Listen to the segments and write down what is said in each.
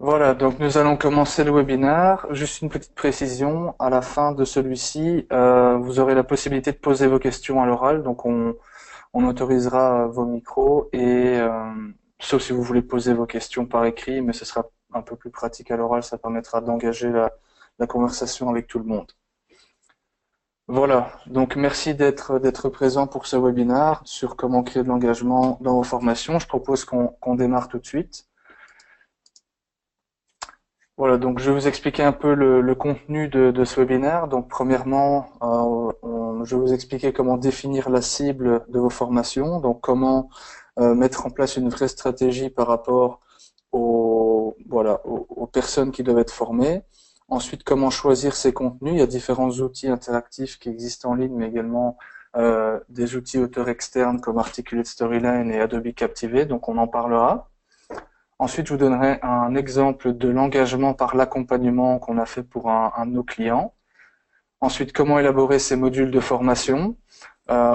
Voilà, donc nous allons commencer le webinaire. Juste une petite précision, à la fin de celui-ci, vous aurez la possibilité de poser vos questions à l'oral, donc on autorisera vos micros et sauf si vous voulez poser vos questions par écrit, mais ce sera un peu plus pratique à l'oral, ça permettra d'engager la conversation avec tout le monde. Voilà, donc merci d'être présent pour ce webinaire sur comment créer de l'engagement dans vos formations. Je propose qu'on démarre tout de suite. Voilà, donc je vais vous expliquer un peu le contenu de ce webinaire. Donc premièrement, je vais vous expliquer comment définir la cible de vos formations, donc comment mettre en place une vraie stratégie par rapport aux personnes qui doivent être formées. Ensuite, comment choisir ces contenus. Il y a différents outils interactifs qui existent en ligne, mais également des outils auteurs externes comme Articulate Storyline et Adobe Captivate, donc on en parlera. Ensuite, je vous donnerai un exemple de l'engagement par l'accompagnement qu'on a fait pour un de nos clients. Ensuite, comment élaborer ces modules de formation,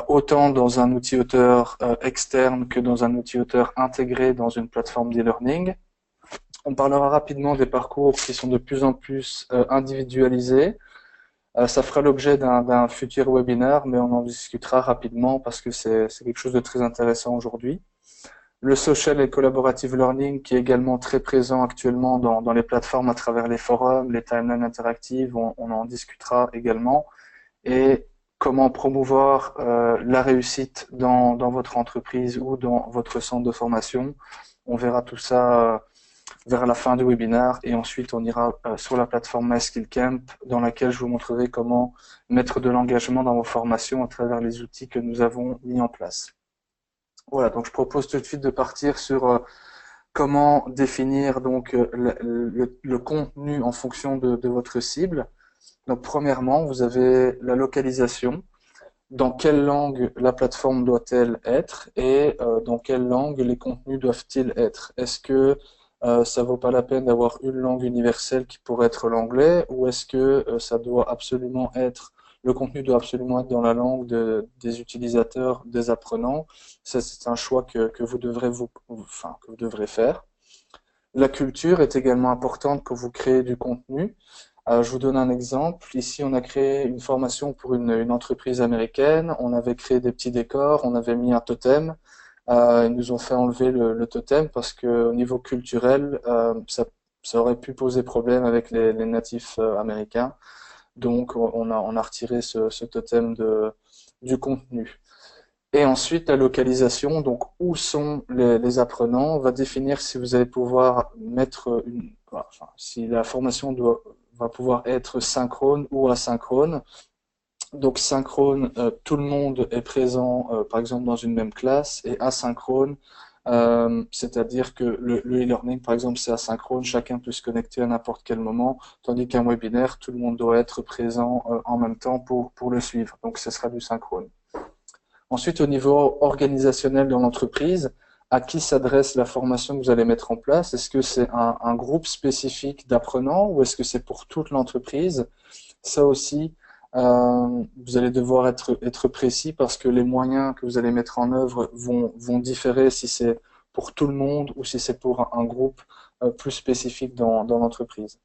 autant dans un outil auteur externe que dans un outil auteur intégré dans une plateforme d'e-learning. On parlera rapidement des parcours qui sont de plus en plus individualisés. Ça fera l'objet d'un futur webinaire, mais on en discutera rapidement parce que c'est quelque chose de très intéressant aujourd'hui. Le social et collaborative learning qui est également très présent actuellement dans les plateformes à travers les forums, les timelines interactives, on en discutera également. Et comment promouvoir la réussite dans votre entreprise ou dans votre centre de formation. On verra tout ça vers la fin du webinaire et ensuite on ira sur la plateforme MySkillCamp dans laquelle je vous montrerai comment mettre de l'engagement dans vos formations à travers les outils que nous avons mis en place. Voilà, donc je propose tout de suite de partir sur comment définir donc le contenu en fonction de votre cible. Donc premièrement, vous avez la localisation, dans quelle langue la plateforme doit-elle être et dans quelle langue les contenus doivent-ils être. Est-ce que ça vaut pas la peine d'avoir une langue universelle qui pourrait être l'anglais ou est-ce que ça doit absolument être le contenu doit absolument être dans la langue des utilisateurs, des apprenants. Ça, c'est un choix que vous devrez que vous devrez faire. La culture est également importante quand vous créez du contenu. Je vous donne un exemple. Ici, on a créé une formation pour une entreprise américaine. On avait créé des petits décors, on avait mis un totem. Ils nous ont fait enlever le totem parce que au niveau culturel, ça aurait pu poser problème avec les natifs américains. Donc, on a retiré ce totem du contenu. Et ensuite, la localisation, donc où sont les apprenants, va définir si vous allez pouvoir mettre enfin, si la formation va pouvoir être synchrone ou asynchrone. Donc synchrone, tout le monde est présent, par exemple, dans une même classe, et asynchrone, c'est-à-dire que le e-learning, par exemple, c'est asynchrone, chacun peut se connecter à n'importe quel moment, tandis qu'un webinaire, tout le monde doit être présent en même temps pour le suivre. Donc ce sera du synchrone. Ensuite, au niveau organisationnel dans l'entreprise, à qui s'adresse la formation que vous allez mettre en place? Est-ce que c'est un groupe spécifique d'apprenants ou est-ce que c'est pour toute l'entreprise? Ça aussi, vous allez devoir être précis parce que les moyens que vous allez mettre en œuvre vont différer si c'est pour tout le monde ou si c'est pour un groupe plus spécifique dans l'entreprise.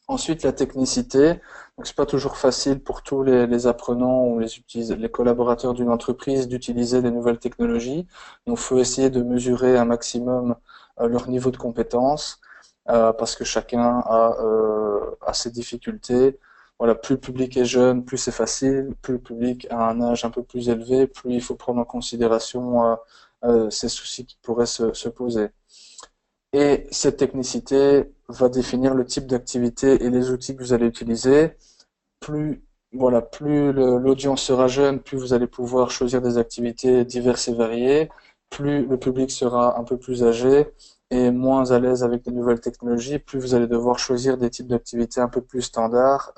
Ensuite, la technicité. Donc, c'est pas toujours facile pour tous les apprenants ou les collaborateurs d'une entreprise d'utiliser les nouvelles technologies. Donc, il faut essayer de mesurer un maximum leur niveau de compétence parce que chacun a ses difficultés. Voilà, plus le public est jeune, plus c'est facile. Plus le public a un âge un peu plus élevé, plus il faut prendre en considération ces soucis qui pourraient se poser. Et cette technicité va définir le type d'activité et les outils que vous allez utiliser. Plus, voilà, plus l'audience sera jeune, plus vous allez pouvoir choisir des activités diverses et variées. Plus le public sera un peu plus âgé et moins à l'aise avec les nouvelles technologies, plus vous allez devoir choisir des types d'activités un peu plus standards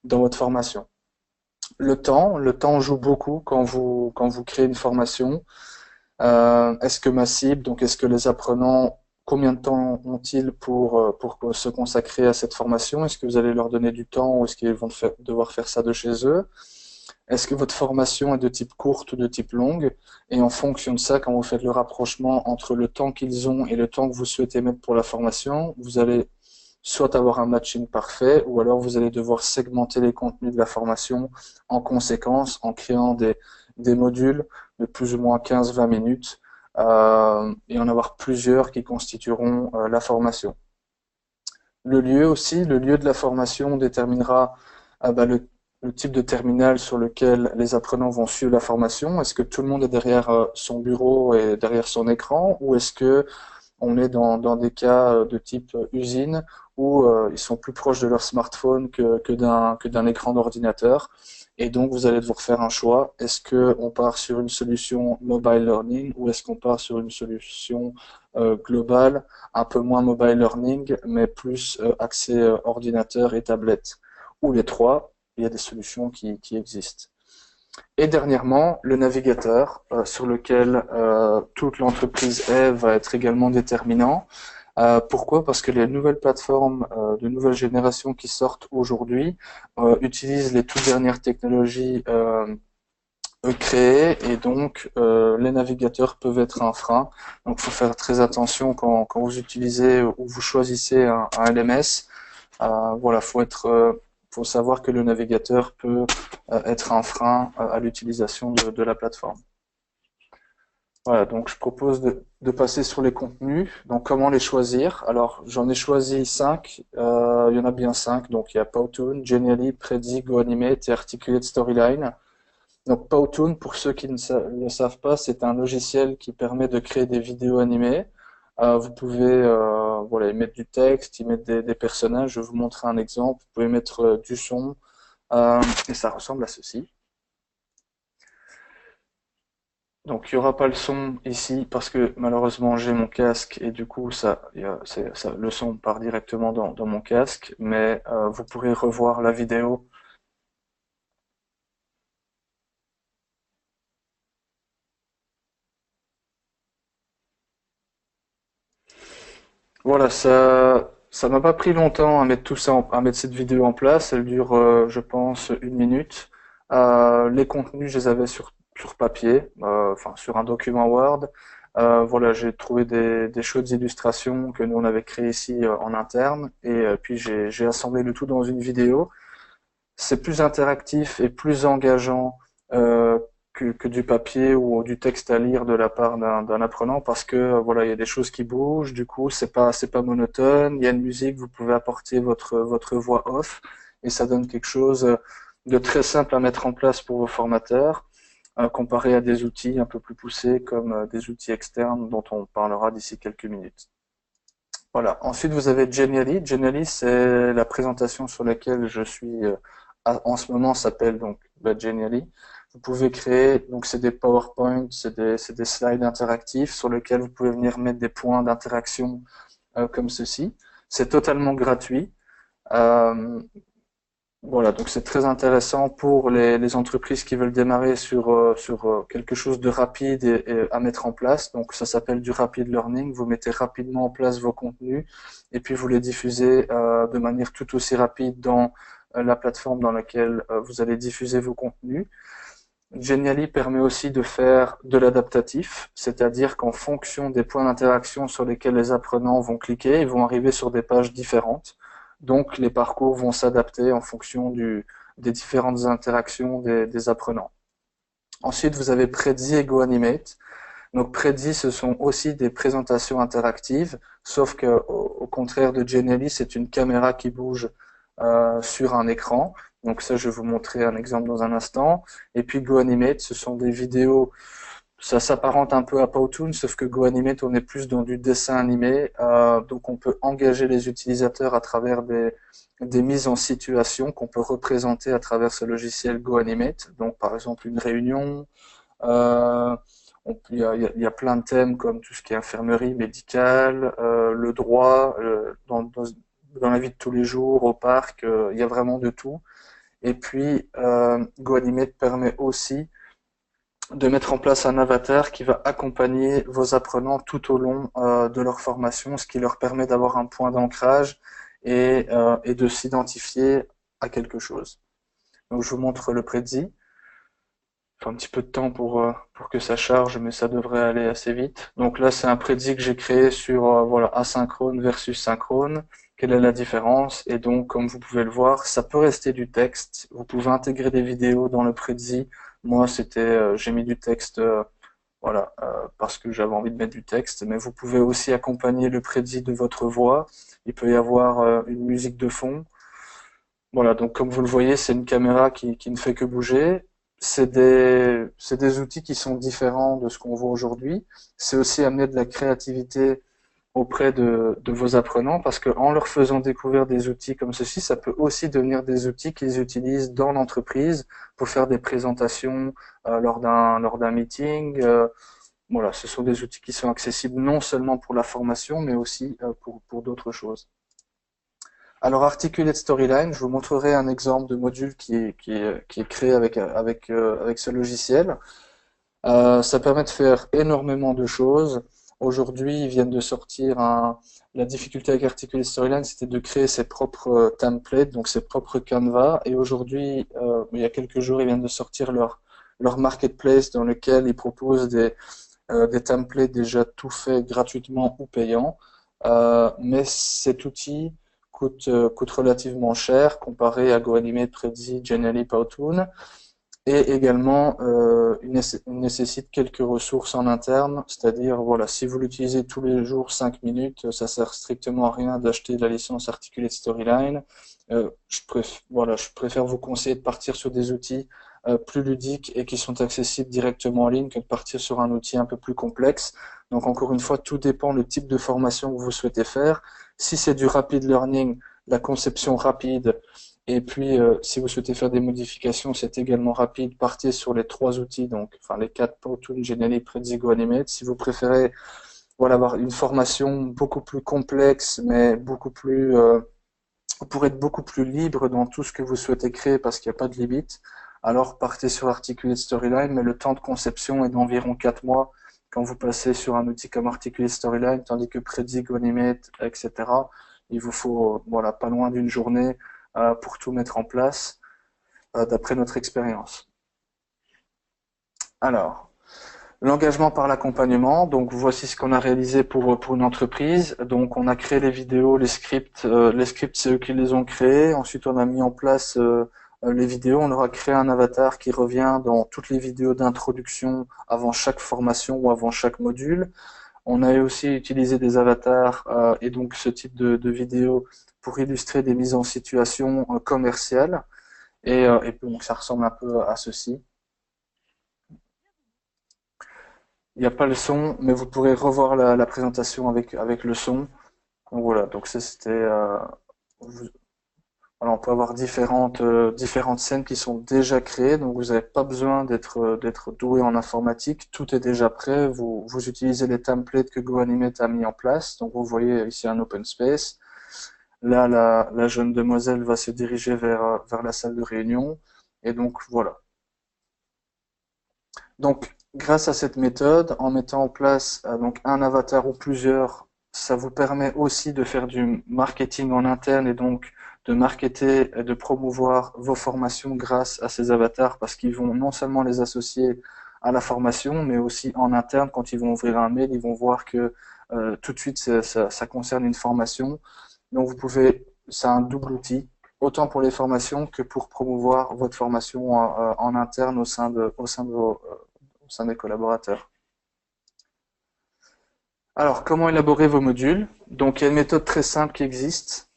dans votre formation. Le temps joue beaucoup quand vous créez une formation. Est-ce que ma cible, donc est-ce que les apprenants, combien de temps ont-ils pour se consacrer à cette formation? Est-ce que vous allez leur donner du temps ou est-ce qu'ils vont devoir faire ça de chez eux? Est-ce que votre formation est de type courte ou de type longue? Et en fonction de ça, quand vous faites le rapprochement entre le temps qu'ils ont et le temps que vous souhaitez mettre pour la formation, vous allez soit avoir un matching parfait, ou alors vous allez devoir segmenter les contenus de la formation en conséquence, en créant des modules de plus ou moins 15-20 minutes, et en avoir plusieurs qui constitueront la formation. Le lieu aussi, le lieu de la formation déterminera le type de terminal sur lequel les apprenants vont suivre la formation. Est-ce que tout le monde est derrière son bureau et derrière son écran, ou est-ce que on est dans des cas de type usine où ils sont plus proches de leur smartphone que d'un écran d'ordinateur. Et donc, vous allez devoir faire un choix. Est-ce qu'on part sur une solution mobile learning ou est-ce qu'on part sur une solution globale, un peu moins mobile learning, mais plus accès ordinateur et tablette? Ou les trois, il y a des solutions qui existent. Et dernièrement, le navigateur sur lequel toute l'entreprise est va être également déterminant. Pourquoi? Parce que les nouvelles plateformes de nouvelle génération qui sortent aujourd'hui utilisent les toutes dernières technologies créées et donc les navigateurs peuvent être un frein. Donc il faut faire très attention quand vous utilisez ou vous choisissez un LMS. Voilà, faut savoir que le navigateur peut être un frein à l'utilisation de la plateforme. Voilà, donc je propose de passer sur les contenus. Donc comment les choisir? Alors j'en ai choisi 5, il y en a bien 5, donc il y a Powtoon, Genially, Prezi, GoAnimate et Articulate Storyline. Donc Powtoon, pour ceux qui ne savent pas, c'est un logiciel qui permet de créer des vidéos animées. Vous pouvez voilà, y mettre du texte, y mettre des personnages. Je vais vous montrer un exemple. Vous pouvez mettre du son et ça ressemble à ceci. Donc il n'y aura pas le son ici parce que malheureusement j'ai mon casque et du coup le son part directement dans mon casque, mais vous pourrez revoir la vidéo. Voilà, ça m'a pas pris longtemps à mettre tout ça, à mettre cette vidéo en place. Elle dure, je pense, 1 minute. Les contenus, je les avais sur papier, enfin sur un document Word. Voilà, j'ai trouvé des chouettes illustrations que nous on avait créées ici en interne, et puis j'ai assemblé le tout dans une vidéo. C'est plus interactif et plus engageant que du papier ou du texte à lire de la part d'un apprenant parce que voilà, il y a des choses qui bougent, du coup c'est pas monotone, il y a une musique, vous pouvez apporter votre voix off et ça donne quelque chose de très simple à mettre en place pour vos formateurs comparé à des outils un peu plus poussés comme des outils externes dont on parlera d'ici quelques minutes. Voilà. Ensuite, vous avez Genially. Genially, c'est la présentation sur laquelle je suis en ce moment s'appelle donc Genially. Vous pouvez créer, donc c'est des PowerPoint, c'est des slides interactifs sur lesquels vous pouvez venir mettre des points d'interaction comme ceci. C'est totalement gratuit. Euh, voilà, donc c'est très intéressant pour les entreprises qui veulent démarrer sur quelque chose de rapide et à mettre en place. Donc ça s'appelle du rapid learning. Vous mettez rapidement en place vos contenus et puis vous les diffusez de manière tout aussi rapide dans la plateforme dans laquelle vous allez diffuser vos contenus. Genially permet aussi de faire de l'adaptatif, c'est-à-dire qu'en fonction des points d'interaction sur lesquels les apprenants vont cliquer, ils vont arriver sur des pages différentes. Donc les parcours vont s'adapter en fonction des différentes interactions des apprenants. Ensuite, vous avez Prezi et GoAnimate. Donc Prezi, ce sont aussi des présentations interactives, sauf que au contraire de Genially, c'est une caméra qui bouge sur un écran. Donc ça, je vais vous montrer un exemple dans un instant. Et puis GoAnimate, ce sont des vidéos, ça s'apparente un peu à Powtoon, sauf que GoAnimate, on est plus dans du dessin animé. Donc on peut engager les utilisateurs à travers des mises en situation qu'on peut représenter à travers ce logiciel GoAnimate. Donc par exemple une réunion, il y a plein de thèmes comme tout ce qui est infirmerie médicale, le droit, dans la vie de tous les jours, au parc, il y a vraiment de tout. Et puis, GoAnimate permet aussi de mettre en place un avatar qui va accompagner vos apprenants tout au long de leur formation, ce qui leur permet d'avoir un point d'ancrage et de s'identifier à quelque chose. Donc, je vous montre le Prezi. faut un petit peu de temps pour que ça charge, mais ça devrait aller assez vite. Donc là, c'est un prédit que j'ai créé sur voilà, asynchrone versus synchrone. Quelle est la différence? Et donc, comme vous pouvez le voir, ça peut rester du texte. Vous pouvez intégrer des vidéos dans le prédit. Moi, j'ai mis du texte, voilà, parce que j'avais envie de mettre du texte. Mais vous pouvez aussi accompagner le prédit de votre voix. Il peut y avoir une musique de fond. Voilà, donc comme vous le voyez, c'est une caméra qui ne fait que bouger. C'est des outils qui sont différents de ce qu'on voit aujourd'hui. C'est aussi amener de la créativité auprès de vos apprenants parce que en leur faisant découvrir des outils comme ceci, ça peut aussi devenir des outils qu'ils utilisent dans l'entreprise pour faire des présentations lors d'un meeting. Voilà, ce sont des outils qui sont accessibles non seulement pour la formation, mais aussi pour d'autres choses. Alors, Articulate Storyline, je vous montrerai un exemple de module qui est créé avec ce logiciel. Ça permet de faire énormément de choses. Aujourd'hui, ils viennent de sortir la difficulté avec Articulate Storyline, c'était de créer ses propres templates, donc ses propres canvas. Et aujourd'hui, il y a quelques jours, ils viennent de sortir leur marketplace dans lequel ils proposent des templates déjà tout faits gratuitement ou payants. Mais cet outil coûte relativement cher comparé à GoAnimate, Prezi, Genially, Powtoon. Et également, il nécessite quelques ressources en interne, c'est-à-dire, voilà, si vous l'utilisez tous les jours 5 minutes, ça sert strictement à rien d'acheter la licence Articulate Storyline. Voilà, je préfère vous conseiller de partir sur des outils plus ludiques et qui sont accessibles directement en ligne que de partir sur un outil un peu plus complexe. Donc, encore une fois, tout dépend le type de formation que vous souhaitez faire. Si c'est du rapid learning, la conception rapide, et puis, si vous souhaitez faire des modifications, c'est également rapide. Partez sur les trois outils, donc, enfin, les quatre Powtoon, Genially, Prezi, GoAnimate. Si vous préférez, voilà, avoir une formation beaucoup plus complexe, mais beaucoup plus, pour être beaucoup plus libre dans tout ce que vous souhaitez créer parce qu'il n'y a pas de limite, alors partez sur Articulate Storyline, mais le temps de conception est d'environ 4 mois quand vous passez sur un outil comme Articulate Storyline, tandis que Prezi, GoAnimate, etc., il vous faut, voilà, pas loin d'une journée pour tout mettre en place, d'après notre expérience. Alors, l'engagement par l'accompagnement. Donc, voici ce qu'on a réalisé pour une entreprise. Donc, on a créé les vidéos, les scripts. Les scripts, c'est eux qui les ont créés. Ensuite, on a mis en place les vidéos. On leur a créé un avatar qui revient dans toutes les vidéos d'introduction avant chaque formation ou avant chaque module. On a aussi utilisé des avatars et donc ce type de vidéos pour illustrer des mises en situation commerciales. Et donc, ça ressemble un peu à ceci. Il n'y a pas le son, mais vous pourrez revoir la présentation avec le son. Donc voilà, donc ça c'était. Voilà, on peut avoir différentes scènes qui sont déjà créées, donc vous n'avez pas besoin d'être doué en informatique. Tout est déjà prêt. Vous utilisez les templates que GoAnimate a mis en place. Donc vous voyez ici un open space. Là, la jeune demoiselle va se diriger vers la salle de réunion. Et donc voilà. Donc, grâce à cette méthode, en mettant en place donc un avatar ou plusieurs, ça vous permet aussi de faire du marketing en interne et donc de marketer et de promouvoir vos formations grâce à ces avatars parce qu'ils vont non seulement les associer à la formation, mais aussi en interne, quand ils vont ouvrir un mail, ils vont voir que tout de suite ça concerne une formation. Donc vous pouvez, c'est un double outil, autant pour les formations que pour promouvoir votre formation en interne au sein des collaborateurs. Alors, comment élaborer vos modules? Donc, il y a une méthode très simple qui existe.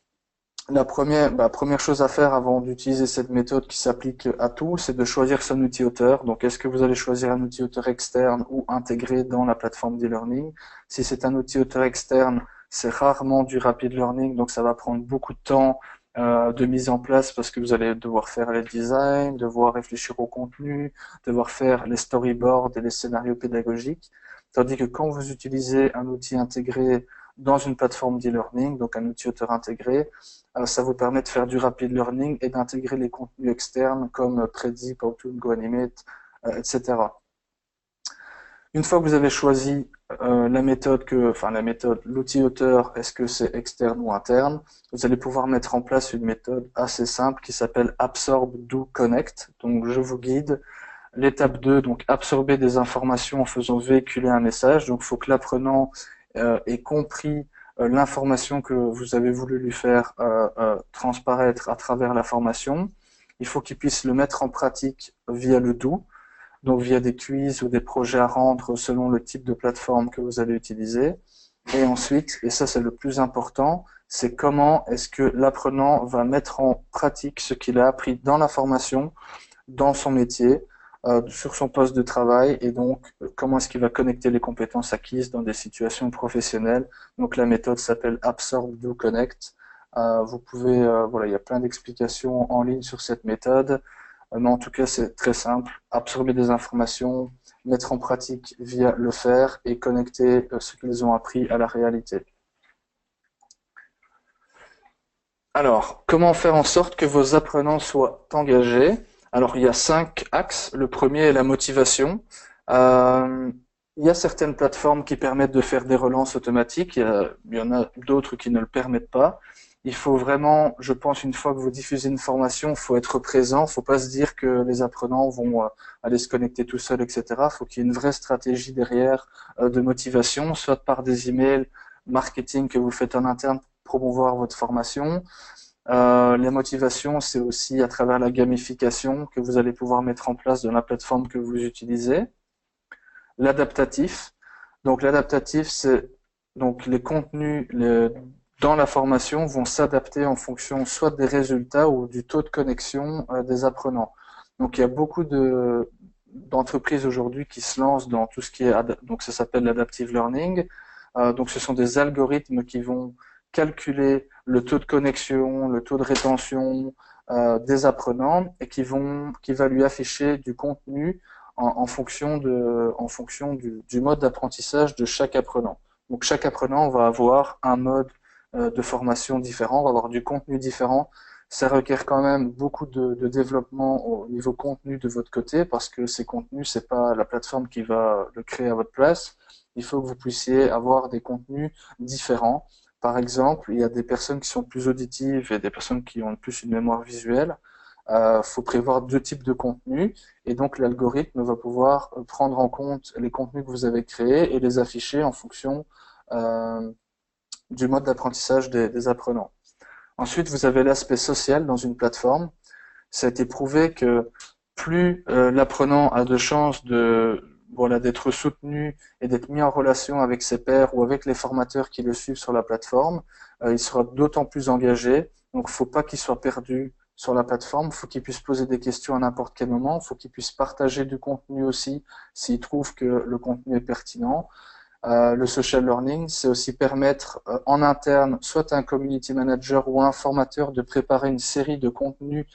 La première chose à faire avant d'utiliser cette méthode qui s'applique à tout, c'est de choisir son outil auteur. Donc, est-ce que vous allez choisir un outil auteur externe ou intégré dans la plateforme d'e-learning? Si c'est un outil auteur externe, c'est rarement du rapid learning, donc ça va prendre beaucoup de temps de mise en place parce que vous allez devoir faire les designs, devoir réfléchir au contenu, devoir faire les storyboards et les scénarios pédagogiques. Tandis que quand vous utilisez un outil intégré dans une plateforme d'e-learning, donc un outil auteur intégré, ça vous permet de faire du rapid learning et d'intégrer les contenus externes comme Prezi, Powtoon, GoAnimate, etc. Une fois que vous avez choisi l'outil auteur, est-ce que c'est externe ou interne, vous allez pouvoir mettre en place une méthode assez simple qui s'appelle Absorb, Do, Connect. Donc je vous guide. l'étape 2, donc absorber des informations en faisant véhiculer un message. Donc il faut que l'apprenant ait compris l'information que vous avez voulu lui faire transparaître à travers la formation. Il faut qu'il puisse le mettre en pratique via le do, donc via des quiz ou des projets à rendre selon le type de plateforme que vous allez utiliser. Et ensuite, et ça c'est le plus important, c'est comment est-ce que l'apprenant va mettre en pratique ce qu'il a appris dans la formation, dans son métier, sur son poste de travail, et donc comment est-ce qu'il va connecter les compétences acquises dans des situations professionnelles. Donc la méthode s'appelle Absorb, Do, Connect. Vous pouvez, voilà, il y a plein d'explications en ligne sur cette méthode, mais en tout cas c'est très simple, absorber des informations, mettre en pratique via le faire et connecter ce qu'ils ont appris à la réalité. Alors, comment faire en sorte que vos apprenants soient engagés? Alors, il y a 5 axes. Le premier est la motivation. Il y a certaines plateformes qui permettent de faire des relances automatiques. Il y en a d'autres qui ne le permettent pas. Il faut vraiment, je pense, une fois que vous diffusez une formation, il faut être présent. Il ne faut pas se dire que les apprenants vont aller se connecter tout seuls, etc. Il faut qu'il y ait une vraie stratégie derrière de motivation, soit par des emails marketing que vous faites en interne pour promouvoir votre formation. Les motivations, c'est aussi à travers la gamification que vous allez pouvoir mettre en place dans la plateforme que vous utilisez. L'adaptatif. Donc l'adaptatif, c'est donc les contenus dans la formation vont s'adapter en fonction soit des résultats ou du taux de connexion des apprenants. Donc il y a beaucoup d'entreprises aujourd'hui qui se lancent dans tout ce qui est donc ça s'appelle l'adaptive learning. Donc ce sont des algorithmes qui vont calculer le taux de connexion, le taux de rétention des apprenants et qui va lui afficher du contenu en fonction du mode d'apprentissage de chaque apprenant. Donc chaque apprenant va avoir un mode de formation différent, va avoir du contenu différent. Ça requiert quand même beaucoup de développement au niveau contenu de votre côté parce que ces contenus, c'est pas la plateforme qui va le créer à votre place. Il faut que vous puissiez avoir des contenus différents. Par exemple, il y a des personnes qui sont plus auditives et des personnes qui ont plus une mémoire visuelle. Faut prévoir 2 types de contenus et donc l'algorithme va pouvoir prendre en compte les contenus que vous avez créés et les afficher en fonction du mode d'apprentissage des apprenants. Ensuite, vous avez l'aspect social dans une plateforme. Ça a été prouvé que plus l'apprenant a de chances d'être soutenu et d'être mis en relation avec ses pairs ou avec les formateurs qui le suivent sur la plateforme, il sera d'autant plus engagé. Donc, il ne faut pas qu'il soit perdu sur la plateforme, il faut qu'il puisse poser des questions à n'importe quel moment, il faut qu'il puisse partager du contenu aussi s'il trouve que le contenu est pertinent. Le social learning, c'est aussi permettre en interne, soit à un community manager ou à un formateur de préparer une série de contenus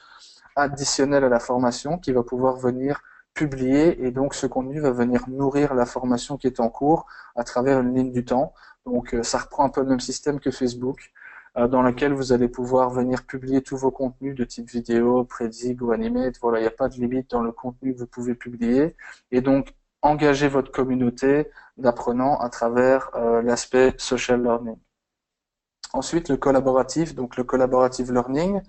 additionnels à la formation qui va pouvoir venir publier et donc ce contenu va venir nourrir la formation qui est en cours à travers une ligne du temps. Donc ça reprend un peu le même système que Facebook dans lequel vous allez pouvoir venir publier tous vos contenus de type vidéo, prédig ou animé. Voilà, il n'y a pas de limite dans le contenu que vous pouvez publier et donc engager votre communauté d'apprenants à travers l'aspect social learning. Ensuite, le collaboratif, donc le collaborative learning,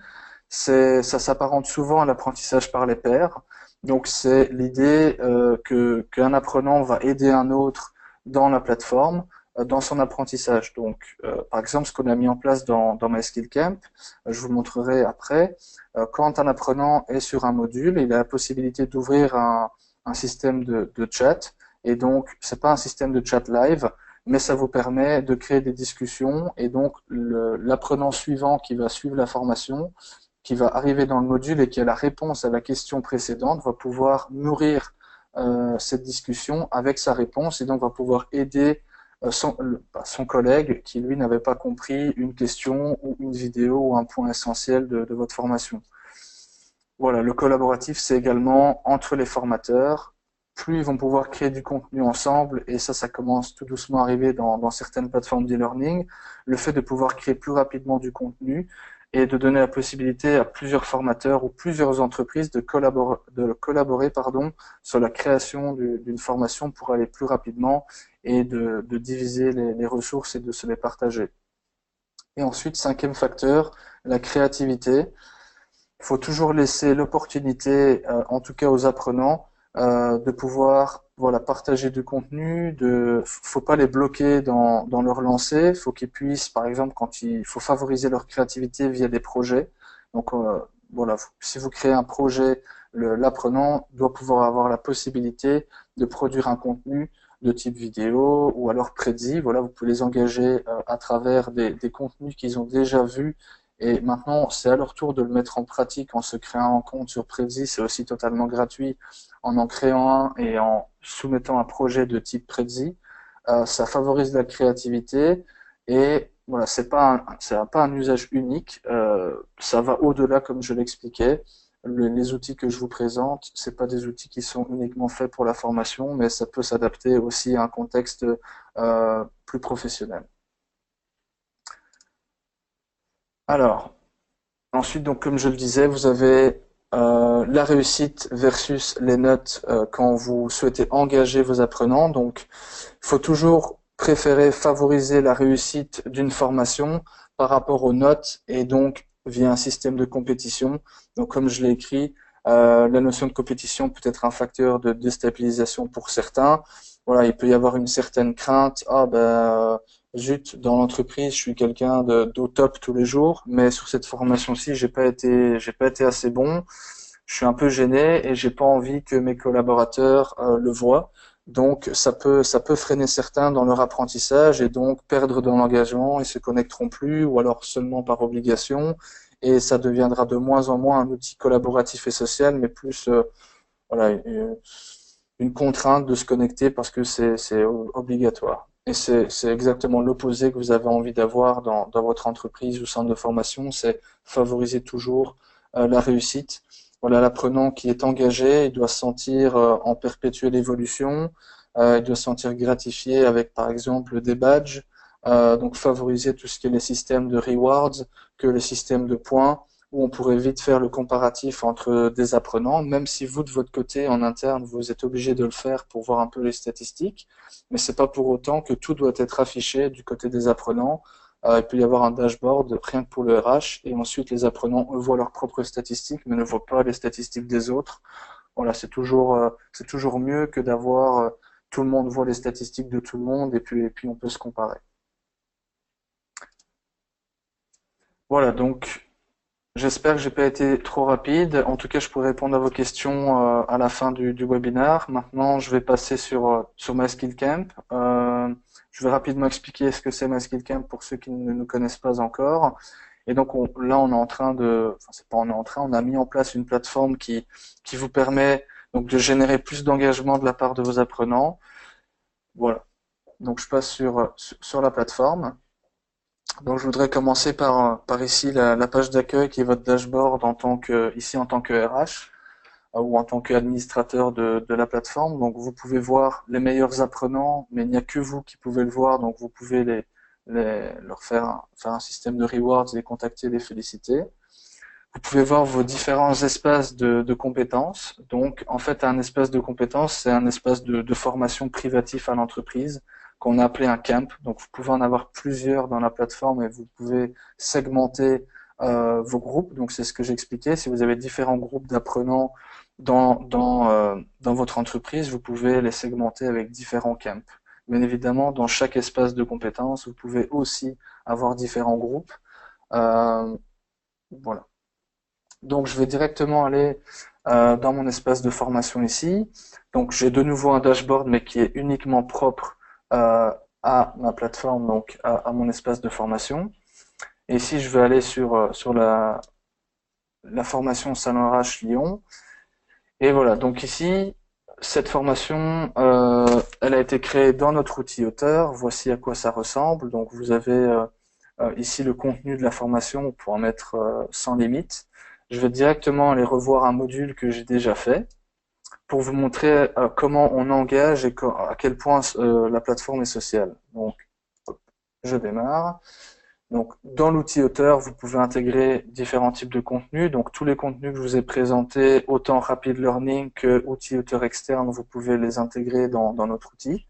ça s'apparente souvent à l'apprentissage par les pairs. Donc c'est l'idée qu'un apprenant va aider un autre dans la plateforme, dans son apprentissage. Donc par exemple, ce qu'on a mis en place dans MySkillCamp, je vous montrerai après, quand un apprenant est sur un module, il a la possibilité d'ouvrir un système de chat, et donc c'est pas un système de chat live, mais ça vous permet de créer des discussions, et donc l'apprenant suivant qui va suivre la formation, qui va arriver dans le module et qui a la réponse à la question précédente, va pouvoir nourrir cette discussion avec sa réponse, et donc va pouvoir aider son collègue qui, lui, n'avait pas compris une question ou une vidéo ou un point essentiel de votre formation. Voilà, le collaboratif, c'est également entre les formateurs. Plus ils vont pouvoir créer du contenu ensemble, et ça commence tout doucement à arriver dans certaines plateformes d'e-learning, le fait de pouvoir créer plus rapidement du contenu et de donner la possibilité à plusieurs formateurs ou plusieurs entreprises de collaborer sur la création d'une formation pour aller plus rapidement et de diviser les ressources et de se les partager. Et ensuite, 5e facteur, la créativité. Il faut toujours laisser l'opportunité, en tout cas aux apprenants, de pouvoir voilà partager du contenu, faut pas les bloquer dans leur lancée, faut qu'ils puissent par exemple quand il faut favoriser leur créativité via des projets. Donc voilà, si vous créez un projet, l'apprenant doit pouvoir avoir la possibilité de produire un contenu de type vidéo ou alors Prezi. Voilà, vous pouvez les engager à travers des contenus qu'ils ont déjà vus et maintenant c'est à leur tour de le mettre en pratique en se créant un compte sur Prezi. C'est aussi totalement gratuit en créant un et en soumettant un projet de type Prezi. Ça favorise la créativité et voilà, c'est pas un usage unique. Ça va au-delà, comme je l'expliquais. Les outils que je vous présente, c'est pas des outils qui sont uniquement faits pour la formation, mais ça peut s'adapter aussi à un contexte plus professionnel. Alors, ensuite, donc comme je le disais, vous avez la réussite versus les notes quand vous souhaitez engager vos apprenants. Donc, il faut toujours préférer favoriser la réussite d'une formation par rapport aux notes et donc via un système de compétition. Donc, comme je l'ai écrit, la notion de compétition peut être un facteur de déstabilisation pour certains. Voilà, il peut y avoir une certaine crainte. Ah ben zut, dans l'entreprise, je suis quelqu'un d'au top tous les jours, mais sur cette formation-ci, j'ai pas été assez bon. Je suis un peu gêné et j'ai pas envie que mes collaborateurs le voient. Donc ça peut freiner certains dans leur apprentissage et donc perdre dans l'engagement, ils se connecteront plus ou alors seulement par obligation et ça deviendra de moins en moins un outil collaboratif et social, mais plus voilà une contrainte de se connecter parce que c'est obligatoire. Et c'est exactement l'opposé que vous avez envie d'avoir dans votre entreprise ou centre de formation, c'est favoriser toujours la réussite. Voilà, l'apprenant qui est engagé, il doit se sentir en perpétuelle évolution, il doit se sentir gratifié avec par exemple des badges, donc favoriser tout ce qui est les systèmes de rewards, que les systèmes de points, où on pourrait vite faire le comparatif entre des apprenants, même si vous de votre côté en interne vous êtes obligé de le faire pour voir un peu les statistiques, mais c'est pas pour autant que tout doit être affiché du côté des apprenants. Il peut y avoir un dashboard rien que pour le RH et ensuite les apprenants voient leurs propres statistiques mais ne voient pas les statistiques des autres. Voilà, c'est toujours mieux que d'avoir tout le monde voit les statistiques de tout le monde et puis on peut se comparer. Voilà, donc j'espère que j'ai pas été trop rapide. En tout cas, je pourrai répondre à vos questions à la fin du webinaire. Maintenant, je vais passer sur MySkillCamp. Je vais rapidement expliquer ce que c'est MySkillCamp pour ceux qui ne nous connaissent pas encore. Et donc là, on est en train enfin c'est pas on est en train, on a mis en place une plateforme qui vous permet donc de générer plus d'engagement de la part de vos apprenants. Voilà. Donc je passe sur la plateforme. Donc, je voudrais commencer par ici la page d'accueil qui est votre dashboard ici en tant que RH ou en tant qu'administrateur de la plateforme. Donc, vous pouvez voir les meilleurs apprenants, mais il n'y a que vous qui pouvez le voir. Donc, vous pouvez leur faire un système de rewards, les contacter, les féliciter. Vous pouvez voir vos différents espaces de compétences. Donc, en fait, un espace de compétences, c'est un espace de formation privatif à l'entreprise qu'on a appelé un camp. Donc, vous pouvez en avoir plusieurs dans la plateforme et vous pouvez segmenter vos groupes. Donc, c'est ce que j'expliquais. Si vous avez différents groupes d'apprenants dans votre entreprise, vous pouvez les segmenter avec différents camps. Bien évidemment, dans chaque espace de compétences, vous pouvez aussi avoir différents groupes. Voilà. Donc, je vais directement aller dans mon espace de formation ici. Donc, j'ai de nouveau un dashboard, mais qui est uniquement propre à ma plateforme, donc à mon espace de formation. Et ici, je vais aller sur la formation Salon RH Lyon. Et voilà, donc ici, cette formation, elle a été créée dans notre outil auteur. Voici à quoi ça ressemble. Donc, vous avez ici le contenu de la formation, on peut en mettre sans limite. Je vais directement aller revoir un module que j'ai déjà fait pour vous montrer comment on engage et à quel point la plateforme est sociale. Donc, je démarre. Donc, dans l'outil auteur, vous pouvez intégrer différents types de contenus. Donc, tous les contenus que je vous ai présentés, autant Rapid Learning que outils auteur externe, vous pouvez les intégrer dans notre outil.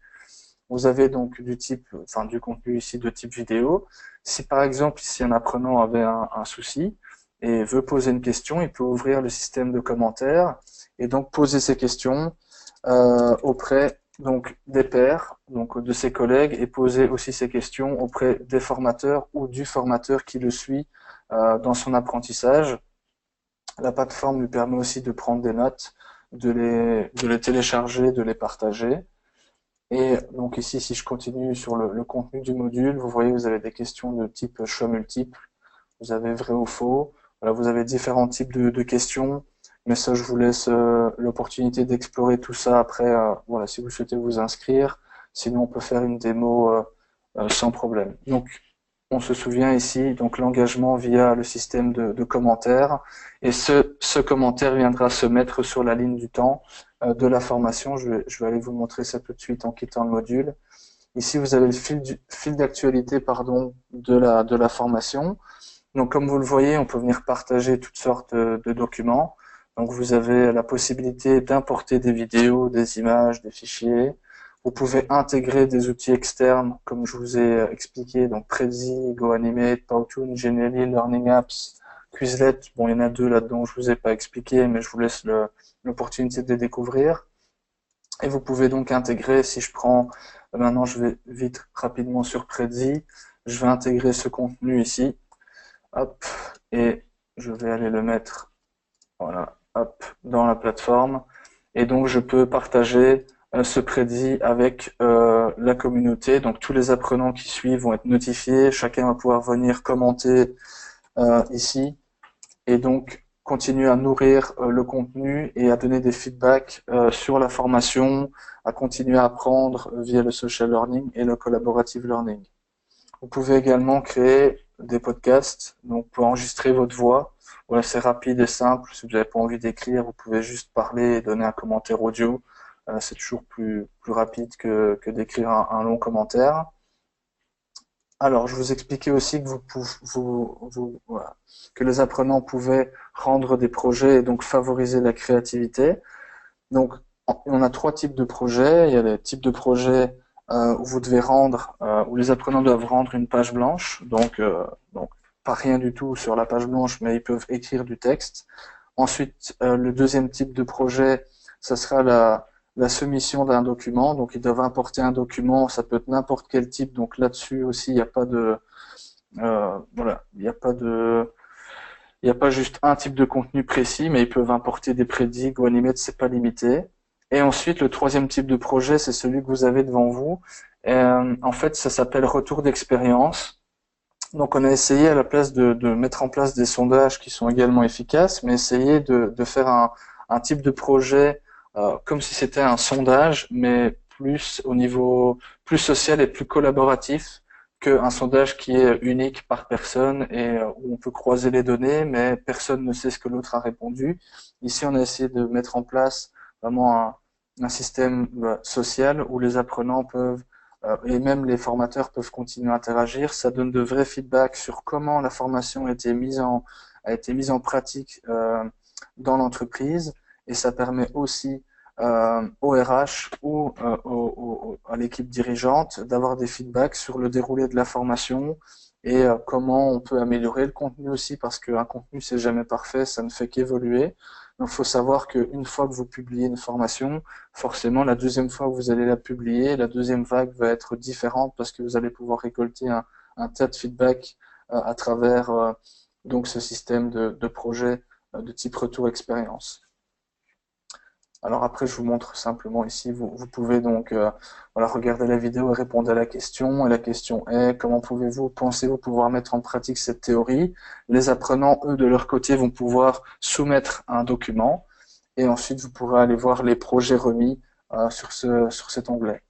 Vous avez donc du contenu ici de type vidéo. Si par exemple, ici un apprenant avait un souci et veut poser une question, il peut ouvrir le système de commentaires et donc poser ses questions. auprès donc des pairs, donc de ses collègues, et poser aussi ses questions auprès des formateurs ou du formateur qui le suit dans son apprentissage. La plateforme lui permet aussi de prendre des notes, de les télécharger, de les partager. Et donc ici, si je continue sur le contenu du module, vous voyez, vous avez des questions de type choix multiple, vous avez vrai ou faux, voilà, vous avez différents types de questions, mais ça, je vous laisse l'opportunité d'explorer tout ça après, voilà, si vous souhaitez vous inscrire. Sinon, on peut faire une démo sans problème. Donc, on se souvient ici, donc l'engagement via le système de commentaires, et ce commentaire viendra se mettre sur la ligne du temps de la formation. Je vais aller vous montrer ça tout de suite en quittant le module. Ici, vous avez le fil d'actualité, pardon, de la formation. Donc, comme vous le voyez, on peut venir partager toutes sortes de documents. Donc, vous avez la possibilité d'importer des vidéos, des images, des fichiers. Vous pouvez intégrer des outils externes, comme je vous ai expliqué, donc Prezi, GoAnimate, Powtoon, Genially, Learning Apps, Quizlet. Bon, il y en a deux là-dedans, je vous ai pas expliqué, mais je vous laisse l'opportunité de les découvrir. Et vous pouvez donc intégrer, si je prends, maintenant je vais vite, rapidement sur Prezi, je vais intégrer ce contenu ici. Hop, et je vais aller le mettre, voilà, hop, dans la plateforme. Et donc, je peux partager ce prédit avec la communauté. Donc, tous les apprenants qui suivent vont être notifiés. Chacun va pouvoir venir commenter ici. Et donc, continuer à nourrir le contenu et à donner des feedbacks sur la formation, à continuer à apprendre via le social learning et le collaborative learning. Vous pouvez également créer des podcasts, donc pour enregistrer votre voix. Voilà, c'est rapide et simple. Si vous n'avez pas envie d'écrire, vous pouvez juste parler et donner un commentaire audio. C'est toujours plus rapide que d'écrire un long commentaire. Alors, je vous expliquais aussi que voilà, que les apprenants pouvaient rendre des projets et donc favoriser la créativité. Donc, on a trois types de projets. Il y a les types de projets où vous devez rendre, où les apprenants doivent rendre une page blanche, donc pas rien du tout sur la page blanche, mais ils peuvent écrire du texte. Ensuite, le deuxième type de projet, ça sera la soumission d'un document. Donc, ils doivent importer un document, ça peut être n'importe quel type. Donc là-dessus aussi, il n'y a pas de, voilà, il n'y a pas juste un type de contenu précis, mais ils peuvent importer des prédits, GoAnimate, c'est pas limité. Et ensuite, le troisième type de projet, c'est celui que vous avez devant vous. En fait, ça s'appelle retour d'expérience. Donc, on a essayé à la place de mettre en place des sondages qui sont également efficaces, mais essayer de faire un type de projet comme si c'était un sondage, mais plus au niveau plus social et plus collaboratif qu'un sondage qui est unique par personne et où on peut croiser les données, mais personne ne sait ce que l'autre a répondu. Ici, on a essayé de mettre en place vraiment un système social où les apprenants peuvent et même les formateurs peuvent continuer à interagir. Ça donne de vrais feedbacks sur comment la formation a été mise en pratique dans l'entreprise, et ça permet aussi au RH ou à l'équipe dirigeante d'avoir des feedbacks sur le déroulé de la formation et comment on peut améliorer le contenu aussi, parce qu'un contenu c'est jamais parfait, ça ne fait qu'évoluer. Donc il faut savoir qu'une fois que vous publiez une formation, forcément la deuxième fois que vous allez la publier, la deuxième vague va être différente parce que vous allez pouvoir récolter un tas de feedback à travers donc ce système de projet de type retour expérience. Alors après, je vous montre simplement ici, vous pouvez donc voilà, regarder la vidéo et répondre à la question. Et la question est, comment pensez-vous pouvoir mettre en pratique cette théorie? Les apprenants, eux, de leur côté, vont pouvoir soumettre un document. Et ensuite, vous pourrez aller voir les projets remis sur cet onglet.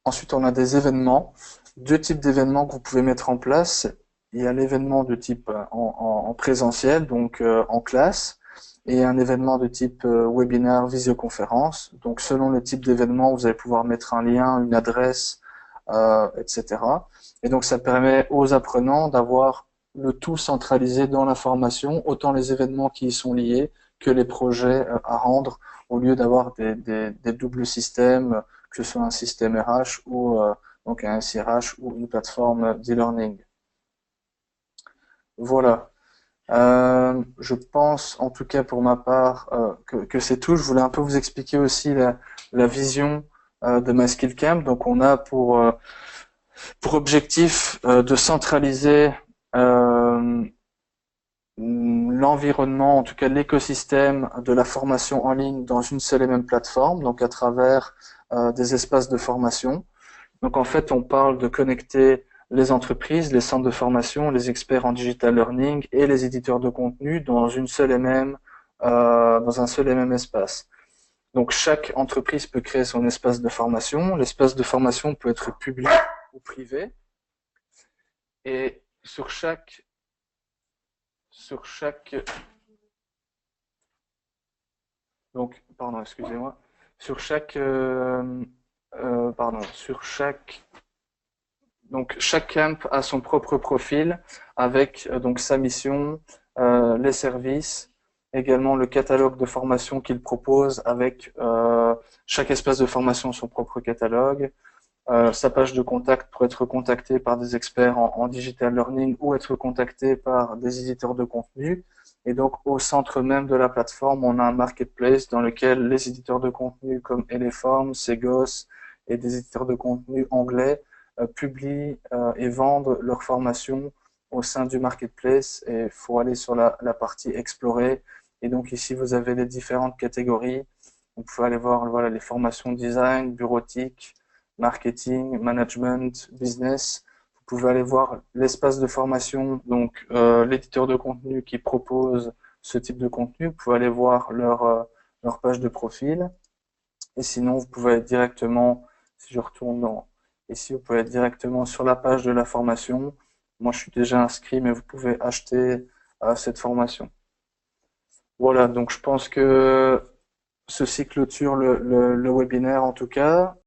Ensuite, on a des événements. Deux types d'événements que vous pouvez mettre en place. Il y a l'événement de type en présentiel, donc en classe, et un événement de type webinaire, visioconférence. Donc selon le type d'événement, vous allez pouvoir mettre un lien, une adresse, etc. Et donc ça permet aux apprenants d'avoir le tout centralisé dans la formation, autant les événements qui y sont liés que les projets à rendre, au lieu d'avoir des doubles systèmes, que ce soit un système RH ou donc un SIRH ou une plateforme d'e-learning. Voilà. Je pense, en tout cas pour ma part, que c'est tout. Je voulais un peu vous expliquer aussi la vision de MySkillCamp. Donc, on a pour objectif de centraliser euh, l'environnement, en tout cas l'écosystème de la formation en ligne dans une seule et même plateforme, donc à travers des espaces de formation. Donc en fait, on parle de connecter les entreprises, les centres de formation, les experts en digital learning et les éditeurs de contenu dans un seul et même espace. Donc chaque entreprise peut créer son espace de formation. L'espace de formation peut être public ou privé. Et sur chaque, donc, pardon, excusez-moi, sur chaque, pardon, sur chaque Donc chaque camp a son propre profil avec donc sa mission, les services, également le catalogue de formation qu'il propose avec chaque espace de formation son propre catalogue, sa page de contact pour être contacté par des experts en digital learning ou être contacté par des éditeurs de contenu. Et donc au centre même de la plateforme, on a un marketplace dans lequel les éditeurs de contenu comme Eleform, Segos et des éditeurs de contenu anglais publient et vendent leurs formations au sein du marketplace et il faut aller sur la partie explorer. Et donc ici, vous avez les différentes catégories. Vous pouvez aller voir voilà, les formations design, bureautique, marketing, management, business. Vous pouvez aller voir l'espace de formation, donc l'éditeur de contenu qui propose ce type de contenu. Vous pouvez aller voir leur page de profil. Et sinon, vous pouvez être directement, si je retourne dans ici, vous pouvez être directement sur la page de la formation. Moi, je suis déjà inscrit, mais vous pouvez acheter cette formation. Voilà, donc je pense que ceci clôture le webinaire en tout cas.